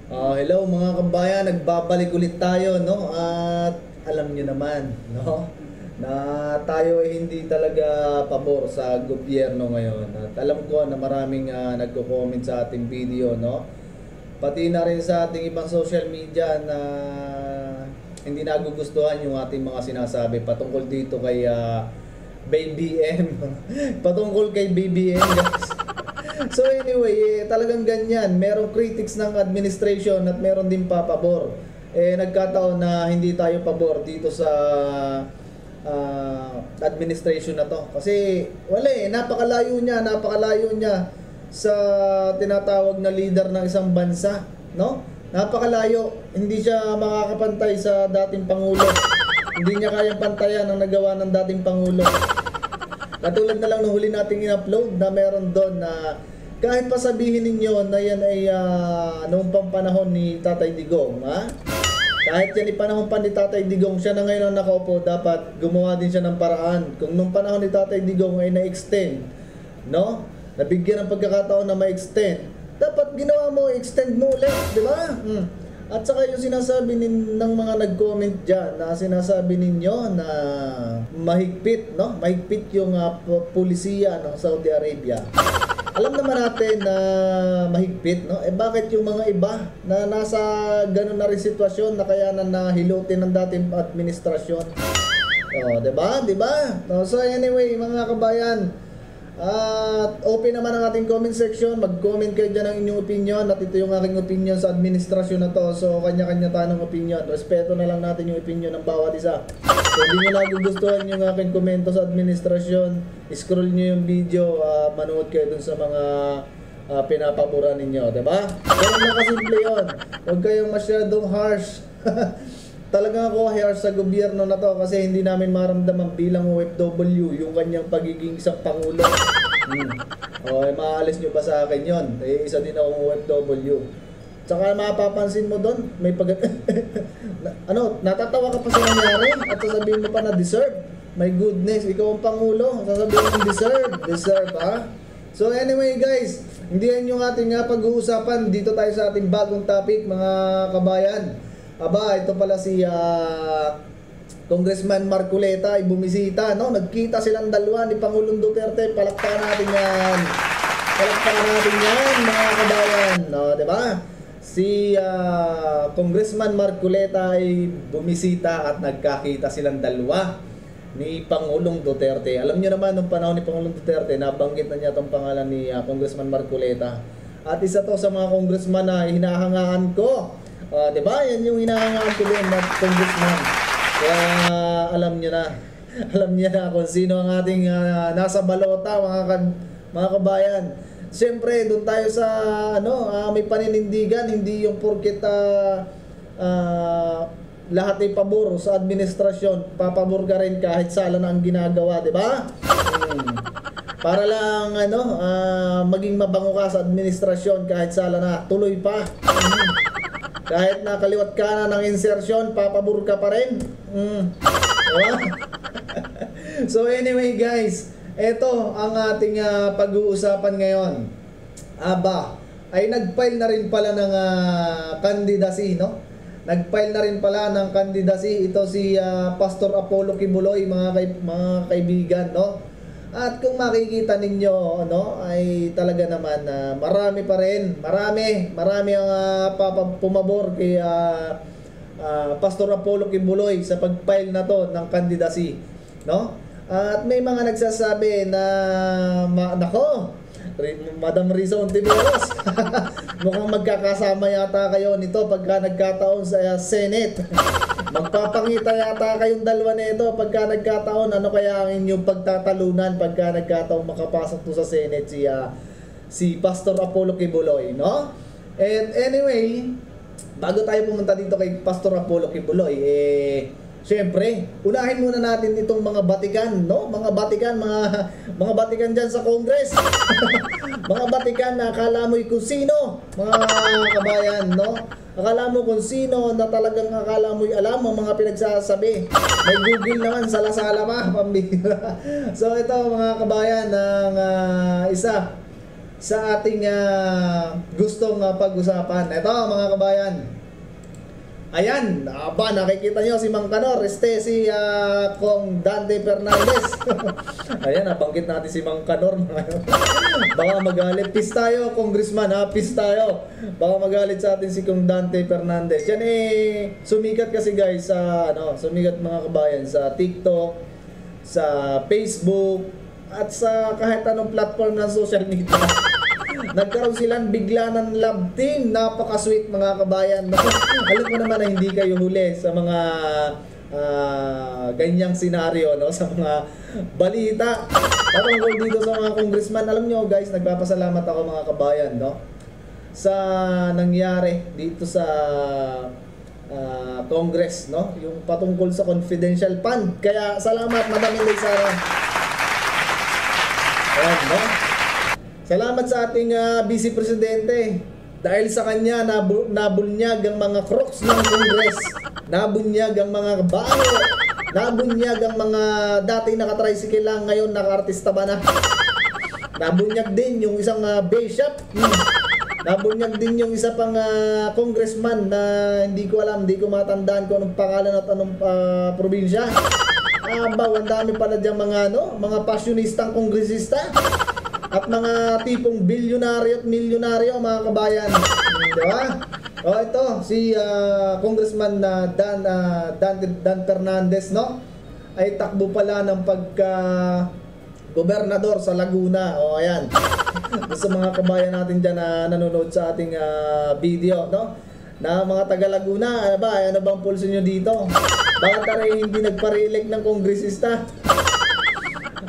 Hello mga kabayan, nagbabalik ulit tayo, no? At alam nyo naman, no? Na tayo ay hindi talaga pabor sa gobyerno ngayon. At alam ko na maraming nagko-comment sa ating video, no? Pati na rin sa ating ibang social media na hindi nagugustuhan yung ating mga sinasabi patungkol dito kay Baby M. Patungkol kay Baby M, guys. So anyway, talagang ganyan. Merong critics ng administration at meron din papabor. Nagkataon na hindi tayo pabor dito sa administration na to. Kasi wala napakalayo niya sa tinatawag na leader ng isang bansa, no? Napakalayo. Hindi siya makakapantay sa dating pangulo. Hindi niya kayang pantayan ang nagawa ng dating pangulo. Katulad na lang nung huli nating in-upload na meron doon na kahit pa sabihin ninyo na yan ay noong panahon ni Tatay Digong, ha? Kahit yan ay panahon pa ni Tatay Digong, siya na ngayon ang nakaupo, dapat gumawa din siya ng paraan. Kung nung panahon ni Tatay Digong ay na-extend, no? Nabigyan ng pagkakataon na ma-extend, dapat ginawa mo, extend mo ulit, di ba? At saka yung sinasabi ng mga nag-comment dyan na sinasabi ninyo na mahigpit, no? Mahigpit yung pulisiya ng Saudi Arabia. Alam naman natin na mahigpit, no? Bakit yung mga iba na nasa ganun na rin sitwasyon na kaya na nahilutin ng dating administrasyon? Di ba? Di ba? So anyway, mga kabayan, at open naman ang ating comment section. Mag-comment kayo dyan ng inyong opinion. At ito yung aking opinion sa administrasyon na to. So kanya-kanya tayo ng opinion. Respeto na lang natin yung opinion ng bawat isa. Kung hindi nyo nagugustuhan yung aking komento sa administrasyon, scroll nyo yung video, manood kayo dun sa mga pinapabura ninyo, diba? Ganun na kasimple yun. Huwag kayong masyadong harsh. Talagang ako harsh sa gobyerno na to kasi hindi namin maramdaman bilang OFW yung kanyang pagiging isang pangulo. Maalis nyo ba sa akin yun? Isa din akong OFW. Tsaka mapapansin mo doon, may natatawa ka pa sa nangyari at sasabihin mo pa na deserve. My goodness, ikaw ang pangulo, sasabihin mo deserve, ha? So anyway guys, hindi yan yung ating pag-uusapan. Dito tayo sa ating bagong topic, mga kabayan. Ito pala si Congressman Marcoleta ay bumisita, no? Nagkita silang dalawa ni Pangulong Duterte. Palakpakan natin yan. Mga kabayan, no, 'di ba? Si Congressman Marcoleta ay bumisita at nagkakita silang dalawa ni Pangulong Duterte. Alam niyo naman nung panahon ni Pangulong Duterte, nabanggit na niya tong pangalan ni Congressman Marcoleta. At isa to sa mga congressman na hinahangaan ko. Diba? Yan yung hinahangaan ko din na congressman. Kaya alam niyo na kung sino ang ating nasa balota, mga kabayan. Siyempre, doon tayo sa may paninindigan, hindi yung porket lahat ay pabor sa administrasyon, papabor ka rin kahit sala na ang ginagawa, di ba? Para lang maging mabango ka sa administrasyon kahit sala na, tuloy pa. Kahit nakaliwat ka na ng insertion, papabor ka pa rin. Diba? So anyway guys, ito ang ating pag-uusapan ngayon. Ay nag-file na rin pala ng candidacy, no? Nag-file na rin pala ng candidacy ito si Pastor Apollo Kibuloy, mga kaibigan, no? At kung makikita ninyo, ay talaga naman marami pa rin, marami ang pumabor kay Pastor Apollo Kibuloy sa pag-file na to ng candidacy, no? At may mga nagsasabi na nako, Madam Riza Ontiveros, mukhang magkakasama yata kayo nito pagka nagkataon sa Senate. Magpapangita yata kayong dalawa nito pagka nagkataon. Ano kaya ang inyong pagtatalunan pagka nagkataon makapasok to sa Senate si Pastor Apollo Kibuloy, no? And anyway, bago tayo pumunta dito kay Pastor Apollo Kibuloy, siyempre, unahin muna natin itong mga Batikan, no? Mga Batikan dyan sa Congress. Mga Batikan na akala mo'y kung sino, mga kabayan, no? Akala mo kung sino na talagang akala mo'y alam ang mga pinagsasabi. May Google naman, sala-sala pa, pambira. So ito mga kabayan, ng isa sa ating gustong pag-usapan. Ito mga kabayan. Ayan, nakikita nyo si Mang Kanor, si Kong Dante Fernandez. Ayan, nabanggit natin si Mang Kanor. Baka magalit. Peace tayo, Congressman, peace tayo. Baka magalit sa atin si Kong Dante Fernandez. Yan sumikat kasi guys sa, sumikat mga kabayan sa TikTok, sa Facebook, at sa kahit anong platform ng social media. Nagkaroon silang bigla ng love team. Napaka-sweet mga kabayan. Alam ko naman na hindi kayo huli sa mga ganyang senaryo, sa mga balita patungkol dito sa mga congressman. Alam nyo guys, nagpapasalamat ako mga kabayan sa nangyari dito sa Congress, yung patungkol sa confidential fund. Kaya salamat Madam Inday Sara. Ayan, salamat sa ating Vice Presidente. Dahil sa kanya, nabunyag ang mga crooks ng Congress. Nabunyag ang mga bago. Nabunyag ang mga dati nakatricycle lang, ngayon naka-artista ba na. Nabunyag din yung isang bishop. Nabunyag din yung isa pang congressman na hindi ko alam, hindi ko matandaan kung anong pangalan at anong probinsya. Ang dami pala diyang mga pasyonistang kongresista. At mga tipong bilyonaryo at milyonaryo mga kabayan. Diba? Ito, si Congressman Dan Fernandez, ay takbo pala ng pagka-gobernador sa Laguna. Ayan. Sa mga kabayan natin dyan na nanonood sa ating video, na mga taga Laguna, ano bang pulso nyo dito? Bakit tayo hindi nagpa-re-elect ng kongresista?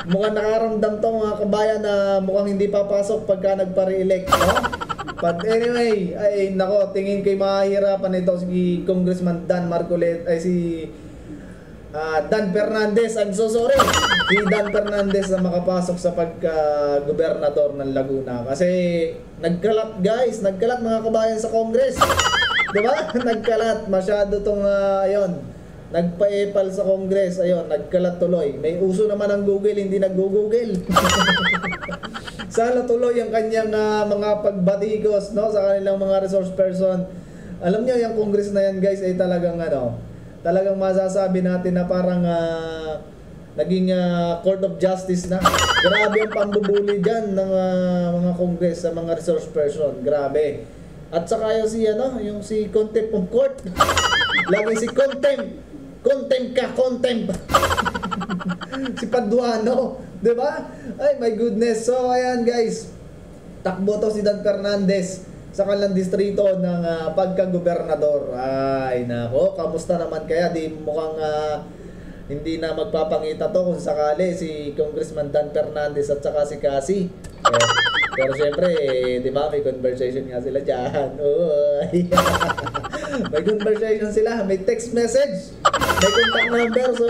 Mukhang nakaramdam to mga kabayan na mukhang hindi papasok pagka nagpa-re-elect, But anyway, ay nako, tingin kay mahihirapan ito si Congressman Dan Dan Fernandez. I'm so sorry. Si Dan Fernandez na makapasok sa pagka-gobernador ng Laguna. Kasi nagkalat guys, nagkalat mga kabayan sa Congress. Diba? Nagkalat. Masyado tong nagpa-epal sa Congress, nagkalat tuloy. May uso naman ang Google, hindi nag-google. Sana tuloy ang kanyang mga pagbatikos, sa kanilang mga resource person. Alam niyo, yung Congress na yan, guys, ay talagang talagang masasabi natin na parang naging Court of Justice na. Grabe ang pambubuli dyan ng mga Congress sa mga resource person. Grabe. At saka yung si contempt of court. Lagi si contempt. Contempt ka, contempt. Si Paduano, 'di ba? Ay my goodness. So ayan guys. Takbo to si Dan Fernandez sa kanilang distrito ng pagka-gobernador. Ay nako, kamusta naman kaya? Di mukhang hindi na magpapangita to kung sakali si Congressman Dan Fernandez at saka si Cassie. Pero syempre, di ba, may conversation nga sila dyan. May conversation sila, may text message, may contact number. So,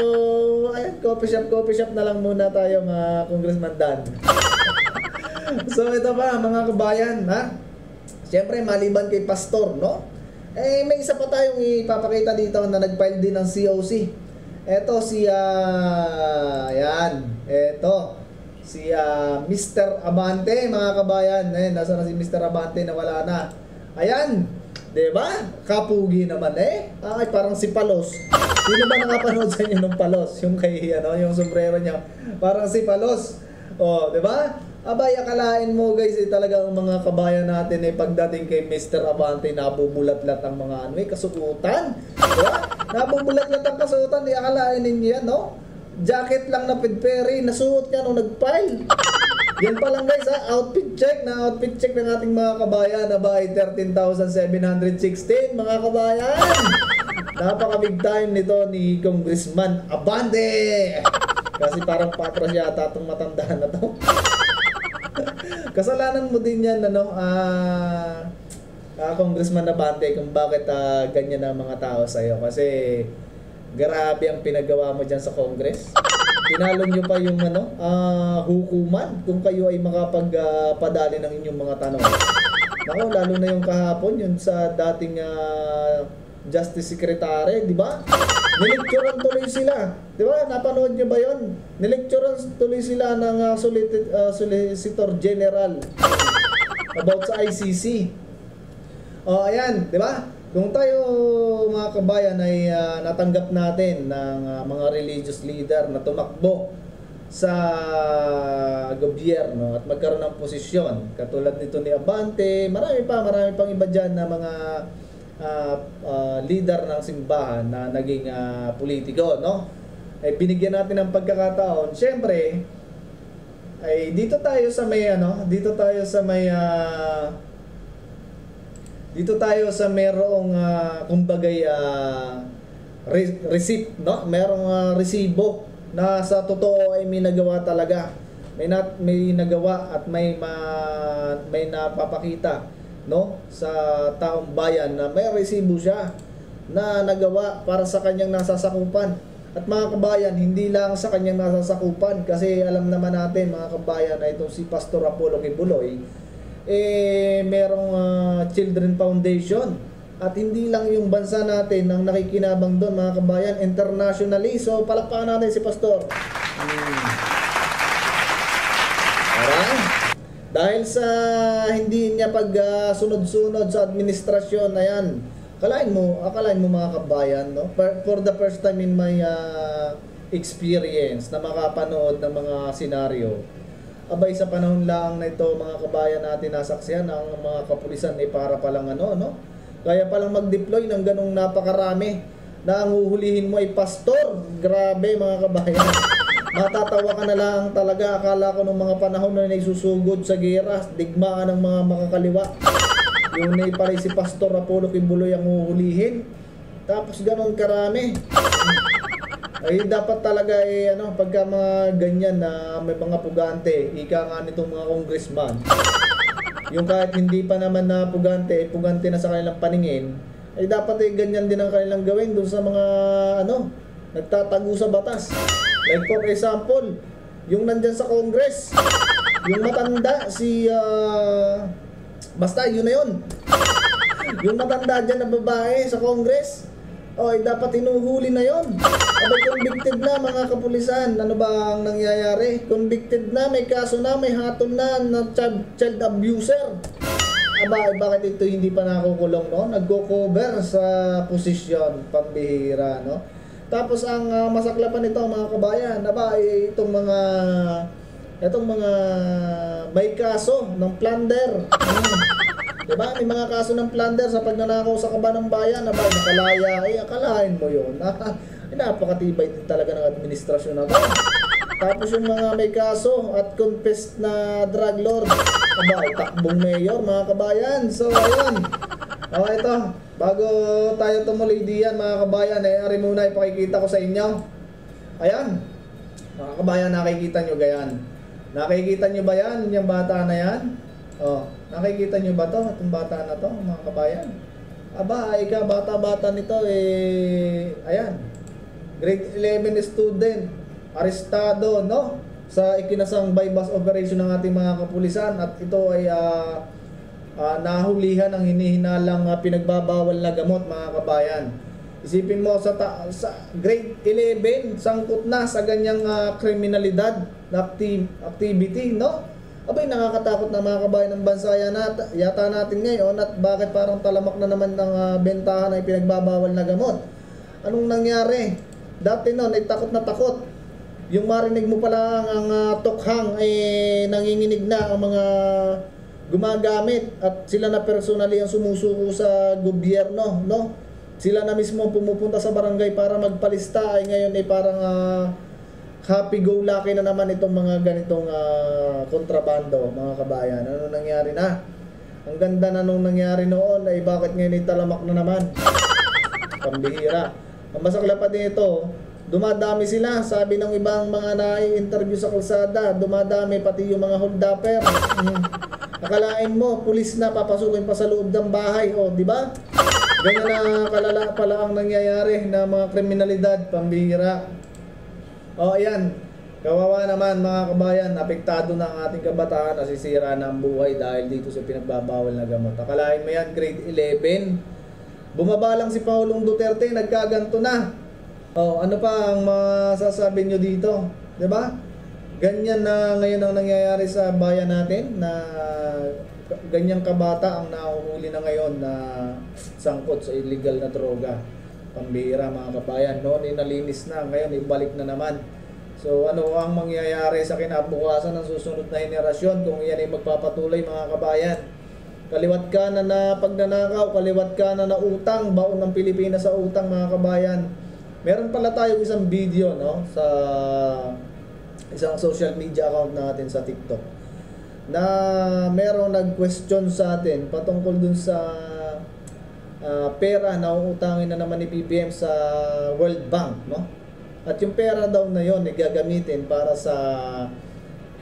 ayan, coffee shop na lang muna tayo mga Congressman Dan. So, ito ba, mga kabayan, Syempre, maliban kay Pastor, may isa pa tayong ipapakita dito na nag-file din ng COC. Ito si Mr. Abante, mga kabayan. Nasa na si Mr. Abante na wala na. Ayan, 'di ba? Kapugi naman Ay, parang si Palos. Sino ba nakapanood sa inyo ng Palos? Yung kay yung sombrero niya. Parang si Palos. 'di ba? Abay, akalain mo guys, talagang mga kabayan natin pagdating kay Mr. Abante, nabubulat-lat ang mga kasukutan. Diba? Nabubulat-lat ang kasukutan, akalain ninyo yan, Jacket lang na pedperi, nasuot niya nung nag-file. Yan pa lang guys, outfit check ng ating mga kabayan. Abay, 13,716 mga kabayan. Napaka-big time nito ni Congressman Abante. Kasi parang patras yata itong matandaan na to. Kasalanan mo din yan, Congressman Abante, kung bakit ganyan ang mga tao sa'yo. Kasi grabe ang pinagawa mo dyan sa Congress. Pinalo nyo pa yung hukuman kung kayo ay makapagpadali ng inyong mga tanong. Nako, lalo na yung kahapon, yun sa dating Justice Secretary, di ba? Nilecturean tuloy sila. Di ba? Napanood nyo ba yun? Nilecturean tuloy sila ng Solicitor General. about sa ICC. O ayan, di ba? Kung tayo mga kabayan ay natanggap natin ng mga religious leader na tumakbo sa gobyerno at magkaroon ng posisyon, katulad nito ni Abante, marami pang iba dyan na mga leader ng simbahan na naging politiko, no? Ay binigyan natin ng pagkakataon. Siyempre, ay dito tayo sa merong kumbagay receipt, no? Merong resibo na sa totoo ay may nagawa talaga. May nagawa at may napapakita, no, sa taong bayan na may resibo siya na nagawa para sa kanyang nasasakupan. At mga kabayan, hindi lang sa kanyang nasasakupan, kasi alam naman natin mga kabayan na itong si Pastor Apollo Kibuloy merong Children Foundation, at hindi lang yung bansa natin ang nakikinabang doon mga kabayan, internationally. So palakpakan natin si Pastor. Dahil sa hindi niya sunod-sunod sa administrasyon, ayan, akalain mo mga kabayan, no? For the first time in my experience na makapanood ng mga senaryo, abay sa panahon lang na ito mga kabayan natin nasaksihan ang mga kapulisan ay para palang no? Kaya palang mag-deploy ng ganong napakarami na ang uhulihin mo ay pastor. Grabe mga kabayan. Matatawa ka na lang talaga. Akala ko nung mga panahon na nagsusugod sa gera, digmaan ng mga makakaliwa, yung pala si Pastor Apollo Kibuloy ang uhulihin. Tapos ganon karami. Ay dapat talaga pagka mga ganyan na may mga pugante, ika nga nitong mga congressman, yung kahit hindi pa naman na pugante na sa kanilang paningin, ay dapat ganyan din ang kanilang gawin doon sa mga nagtatago sa batas. Like for example, yung nandyan sa Congress, yung matanda basta yun na yun. Yung matanda dyan na babae sa Congress, dapat hinuhuli na yon. Abay, convicted na mga kapulisan. Ano ba ang nangyayari? Convicted na, may kaso na, may hatol na child abuser. Aba, bakit ito hindi pa nakukulong, no? Nagko-cover sa posisyon, pambihira, no? Tapos ang masaklapan nito mga kabayan, itong mga may kaso ng plunder. Diba? May mga kaso ng plunder sa pagnanakaw sa kaban ng bayan. Nakalaya. Akalain mo yun. Napakatibay din talaga ng administrasyon na to. Tapos yung mga may kaso at confessed na drug lord, takbong mayor mga kabayan. So ayun. Ito, bago tayo tumuloy diyan mga kabayan, ari muna ipakikita ko sa inyo. Ayan. Mga kabayan, nakikita nyo gayan. Nakikita nyo ba yan? Yung bata na yan? Nakikita nyo ba to? Itong bata na to, mga kabayan? Bata-bata nito ayan. Grade 11 student, arestado, no? Sa ikinasang bypass operation ng ating mga kapulisan, at ito ay nahulihan ng hinihinalang pinagbabawal na gamot mga kabayan. Isipin mo sa grade 11, sangkot na sa ganyang kriminalidad na activity, no? Abay, nakakatakot na mga kabayan ng bansa yata natin ngayon, at bakit parang talamak na naman ng bentahan ay pinagbabawal na gamot. Anong nangyari? Dati noon ay takot na takot. Yung marinig mo pala ang tokhang nanginginig na ang mga gumagamit, at sila na personally ang sumusuko sa gobyerno, no? Sila na mismo pumupunta sa barangay para magpalista, ay ngayon ay parang happy-go-lucky na naman itong mga ganitong kontrabando mga kabayan. Ano nangyari na? Ang ganda na nung nangyari noon, ay bakit ngayon italamak na naman? Pambihira. Ang masakla pa din ito, dumadami sila. Sabi ng ibang mga nai-interview sa kalsada, dumadami pati yung mga hold-upper. Akalain mo, pulis na, papasukin pa sa loob ng bahay. Di ba? Ganyan na kalala pala ang nangyayari na mga kriminalidad, pambihira. Ayan. Kawawa naman mga kabayan, apektado na ang ating kabataan, nasisira na ang buhay dahil dito sa pinagbabawal na gamot. Akalain mo yan, grade 11. Bumaba lang si Pangulong Duterte, nagkaganto na. Ano pa ang masasabi nyo dito? 'Di ba? Ganyan na ngayon ang nangyayari sa bayan natin, na ganyang kabata ang nahuhuli na ngayon na sangkot sa illegal na droga. Pambihira mga kabayan, noon inalinis na, ngayon ibalik na naman. So ano ang mangyayari sa kinabukasan ng susunod na henerasyon kung yan ay magpapatuloy mga kabayan? Kaliwat kanan na pagnanakaw, kaliwat kanan na utang, baon ng Pilipinas sa utang mga kabayan. Meron pala tayong isang video no sa isang social media account natin sa TikTok na merong nag-question sa atin patungkol dun sa pera na uutangin na naman ni BBM sa World Bank, no? At yung pera daw na yon ay gagamitin para sa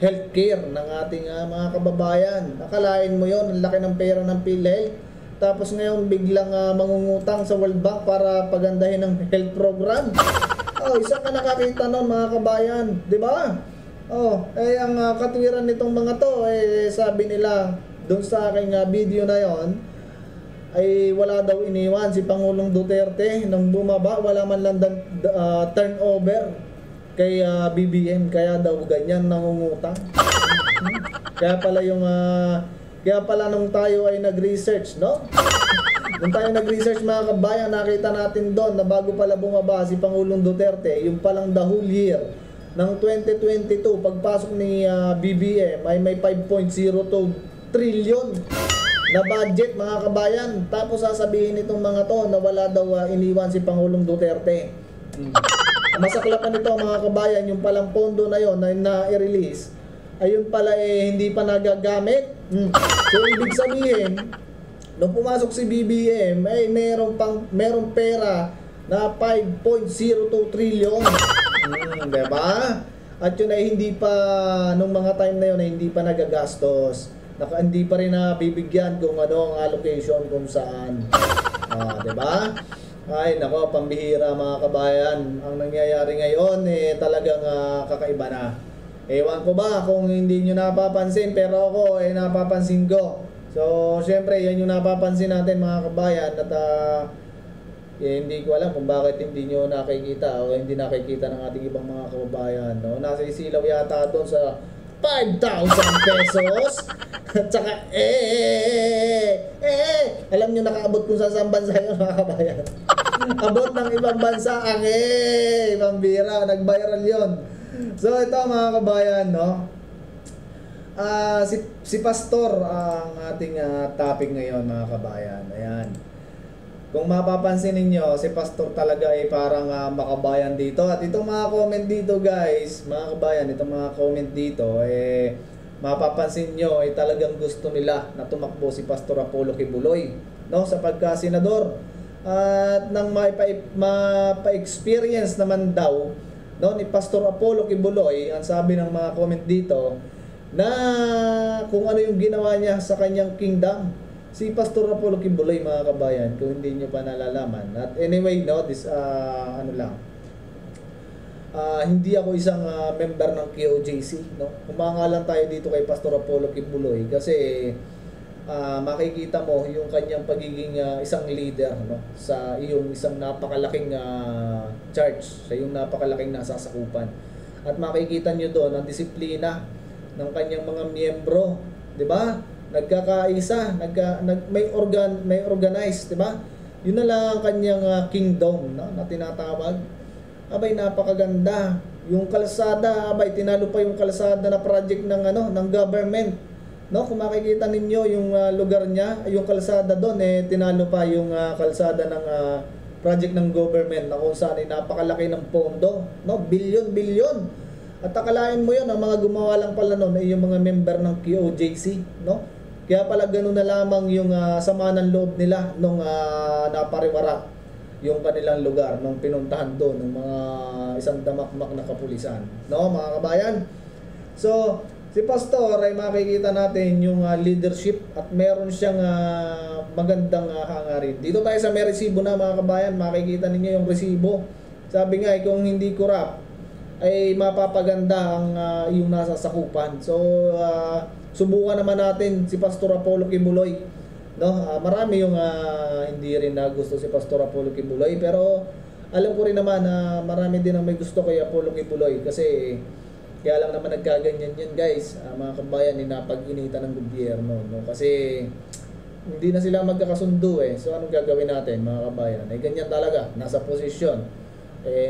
healthcare ng ating mga kababayan. Akalain mo yon, ang laki ng pera ng PhilHealth. Tapos ngayon biglang mangungutang sa World Bank para pagandahin ng health program. Oh, isa ka nakakita nun mga kabayan, di ba? Oh, ang katwiran nitong mga to, sabi nila doon sa aking video na yon, ay wala daw iniwan si Pangulong Duterte nang bumaba, wala man lang turnover kay BBM, kaya daw ganyan nangungutang. Kaya pala nung tayo ay nag-research, no? Nung tayo nag-research mga kabayan, nakita natin doon na bago pala bumaba si Pangulong Duterte, yung palang the whole year ng 2022, pagpasok ni BBM ay may 5.02 trillion na budget mga kabayan. Tapos sasabihin itong mga to na wala daw iniwan si Pangulong Duterte. Masaklapan nito mga kabayan, yung palang pondo na yon na i-release, ayun pala hindi pa nagagamit. So ibig sabihin, nung pumasok si BBM ay merong pera na 5.02 trillion. Diba? At yun ay hindi pa, nung mga time na yun ay hindi pa nagagastos. Hindi pa rin nabibigyan kung ano ang allocation kung saan. Diba? Ay nako, pambihira mga kabayan. Ang nangyayari ngayon talagang kakaiba na. Ewan ko ba kung hindi nyo napapansin, pero ako napapansin ko. So syempre yan yung napapansin natin mga kabayan. At hindi ko alam kung bakit hindi nyo nakikita o hindi nakikita ng ating ibang mga kababayan, no? Nasa isilaw yata doon sa 5,000 pesos. At saka alam nyo nakaabot kung sa saan bansa yun mga kabayan. Abot ng ibang bansa ang pambira, nag-viral yon. So ito mga kabayan, no? Si Pastor ang ating topic ngayon mga kabayan. Ayan. Kung mapapansin ninyo, si Pastor talaga ay parang makabayan dito. At itong mga comment dito guys, mga kabayan, itong mga comment dito, mapapansin nyo ay talagang gusto nila na tumakbo si Pastor Apollo Kibuloy, no, sa pagka-senador. At nang mapa-experience naman daw, no, ni Pastor Apollo Kibuloy, ang sabi ng mga comment dito, na kung ano yung ginawa niya sa kanyang kingdom. Si Pastor Apollo Kibuloy mga kabayan, kung hindi nyo pa nalalaman. At anyway, no, hindi ako isang member ng KOJC, no. Kumangalan tayo dito kay Pastor Apollo Kibuloy kasi makikita mo yung kanyang pagiging isang leader, no, sa iyong isang napakalaking church, sa iyong napakalaking nasasakupan. At makikita nyo doon ang disiplina ng kanyang mga miyembro, 'di ba? Nagkakaisa, may organized, 'di ba? Yun na lang ang kanyang kingdom, no, na tinatawag. Abay napakaganda. Yung kalsada, abay tinalo pa yung kalsada na project ng ng government. No, kung makikita ninyo yung lugar niya, yung kalsada doon tinalo pa yung kalsada ng project ng government na kung saan napakalaki ng pondo, no? Bilyon. At akalain mo yun, ang mga gumawa lang pala noon ay yung mga member ng KOJC, no? Kaya pala ganoon na lamang yung sama ng loob nila nung napariwara yung kanilang lugar nung pinuntahan doon ng mga isang damakmak na kapulisan, no mga kabayan. So si Pastor ay makikita natin yung leadership at meron siyang magandang hangarin. Dito tayo sa may resibo na mga kabayan, makikita ninyo yung resibo. Sabi nga kung hindi corrupt ay mapapaganda ang iyong nasa sakupan. So subukan naman natin si Pastor Apollo Kibuloy, no? Marami yung hindi rin gusto si Pastor Apollo Kibuloy, pero alam ko rin naman na marami din ang may gusto kay Apollo Kibuloy kasi Kaya lang naman nagkaganyan yan guys, mga kabayan, napag-initan ng gobyerno, no? Kasi hindi na sila magkakasundo So anong gagawin natin mga kabayan? Ganyan talaga, nasa posisyon.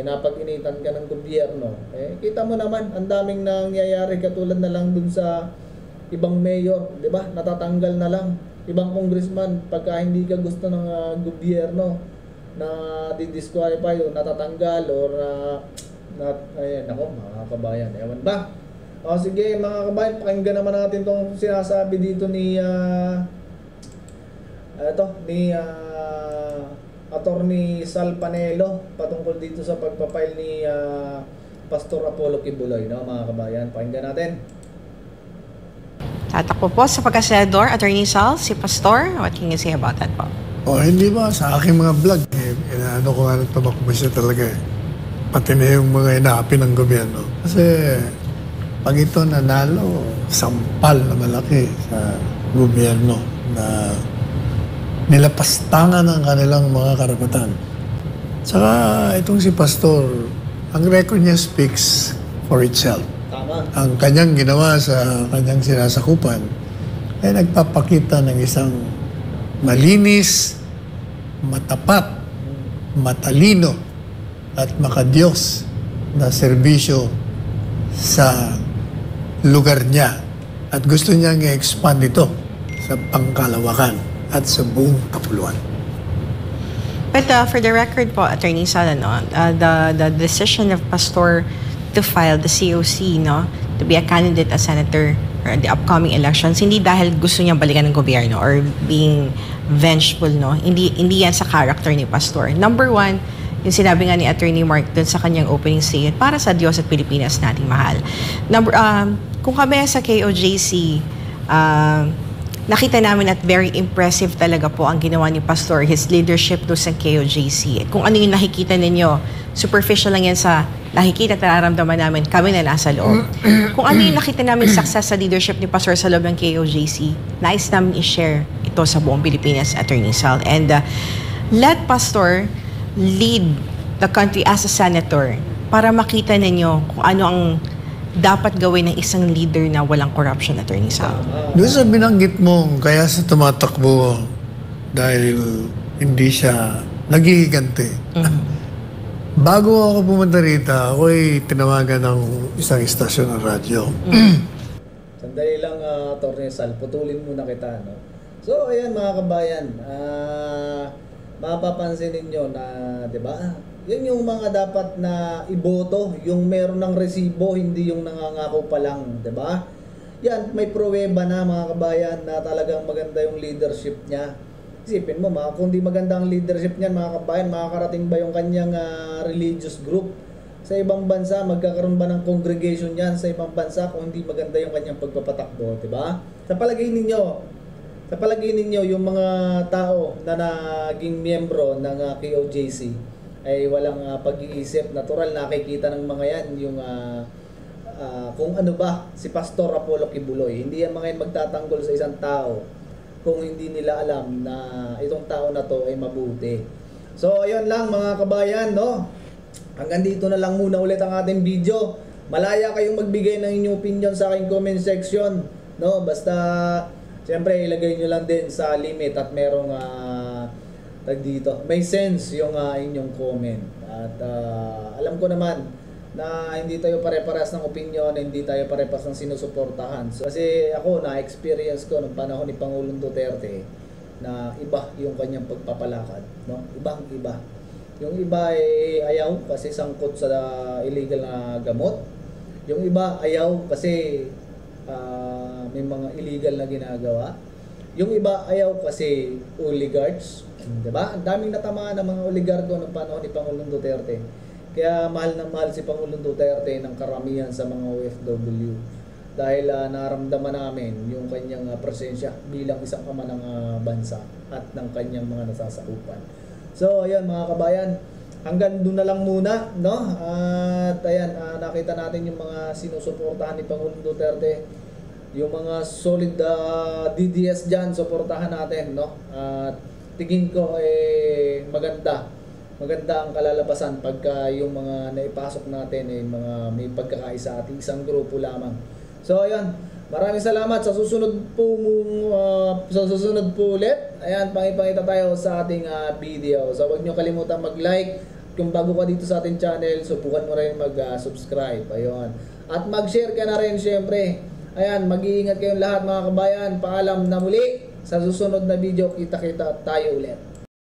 Napag-initan ka ng gobyerno. Kita mo naman, ang daming nangyayari katulad na lang dun sa ibang mayor, di ba? Natatanggal na lang. Ibang congressman, pagka hindi ka gusto ng gobyerno na di-disqualify o natatanggal or ayan ako mga kabayan, ewan ba? O sige mga kabayan, pakinggan naman natin tong sinasabi dito ni Attorney Sal Panelo patungkol dito sa pagpapile ni Pastor Apollo Kibuloy, no mga kabayan, pakinggan natin. Tatakbo po sa pagka-senador, Attorney Sal, si Pastor, what can you say about that po? Hindi ba sa aking mga vlog, inaano ko nga tumakbo siya talaga pati na yung mga inaapi ng gobyerno. Kasi pag ito nanalo, sampal na malaki sa gobyerno na nilapastangan ang kanilang mga karapatan. Saka itong si Pastor, ang record niya speaks for itself. Tama. Ang kanyang ginawa sa kanyang sinasakupan ay nagpapakita ng isang malinis, matapat, matalino, at makadiyos na serbisyo sa lugar niya. At gusto niyang i-expand ito sa pangkalawakan at sa buong kapuluan. But for the record po, Attorney Sal, the decision of Pastor to file the COC, no, to be a candidate as senator or the upcoming elections, hindi dahil gusto niyang balikan ng gobyerno or being vengeful, no? Hindi yan sa character ni Pastor. Number one, yung sinabi nga ni Attorney Mark dun sa kanyang opening statement, para sa Diyos at Pilipinas nating mahal. Kung kami sa KOJC, nakita namin at very impressive talaga po ang ginawa ni Pastor, his leadership doon sa KOJC. Kung ano yung nakikita ninyo, superficial lang yan sa nakikita at nararamdaman namin, kami na nasa loob. Kung ano yung nakita namin success sa leadership ni Pastor sa loob ng KOJC, nais namin i-share ito sa buong Pilipinas, Attorney Sal. And let Pastor lead the country as a senator para makita ninyo kung ano ang dapat gawin ng isang leader na walang corruption, Attorney Sal. Doon sa binanggit mo, kaya sa tumatakbo dahil hindi siya naghihiganti. Bago ako pumunta rito, ako ay tinawagan ng isang istasyon ng radyo. Sandali lang, Attorney Sal, putulin muna kita, no? So, ayan mga kabayan, mapapansin ninyo na, di ba, yan yung mga dapat na iboto, yung meron ng resibo, hindi yung nangangako pa lang, di ba? Yan, may pruweba na mga kabayan na talagang maganda yung leadership niya. Isipin mo, kung di maganda ang leadership niyan mga kabayan, makakarating ba yung kanyang religious group sa ibang bansa? Magkakaroon ba ng congregation niyan sa ibang bansa kung hindi maganda yung kanyang pagpapatakbo, di ba? Sa palagay ninyo, yung mga tao na naging miyembro ng KOJC ay walang pag-iisip, natural nakikita ng mga yan yung kung ano ba si Pastor Apollo Kibuloy. Hindi yan mga yan magtatanggol sa isang tao kung hindi nila alam na itong tao na to ay mabuti. So ayun lang mga kabayan, no? Hanggang dito na lang muna ulit ang ating video. Malaya kayong magbigay ng inyong opinion sa aking comment section, no? Basta siyempre ilagay nyo lang din sa limit at merong dito, may sense yung inyong comment. At alam ko naman na hindi tayo pare-paras ng opinion, hindi tayo pare-paras ng sinusuportahan. So, kasi ako, na-experience ko nung panahon ni Pangulong Duterte na iba yung kanyang pagpapalakad, no? Ibang-iba. Yung iba ay ayaw kasi sangkot sa illegal na gamot. Yung iba ayaw kasi may mga illegal na ginagawa. Yung iba ayaw kasi oligarchs, 'di ba? Ang daming natamaan ng mga oligarko noong panahon ni Pangulong Duterte. Kaya mahal na mahal si Pangulong Duterte ng karamihan sa mga OFW dahil naramdaman namin yung kanyang presensya bilang isang ama ng bansa at ng kanyang mga nasasakupan. So, ayan mga kabayan, hanggang doon na lang muna, no? At ayan, nakita natin yung mga sinusuportahan ni Pangulong Duterte, yung mga solid DDS dyan, suportahan natin, no? At tingin ko maganda maganda ang kalalabasan pagka yung mga naipasok natin mga may pagkakaisa at isang grupo lamang. So ayun, maraming salamat sa susunod po ulit. Ayan, pangipangita tayo sa ating video. So huwag nyo kalimutan mag-like. Kung bago ka dito sa ating channel, subukan mo rin mag-subscribe. Ayun. At mag-share ka na rin syempre. Ayan, mag-iingat kayong lahat mga kabayan. Paalam na muli. Sa susunod na video, kita-kita tayo ulit.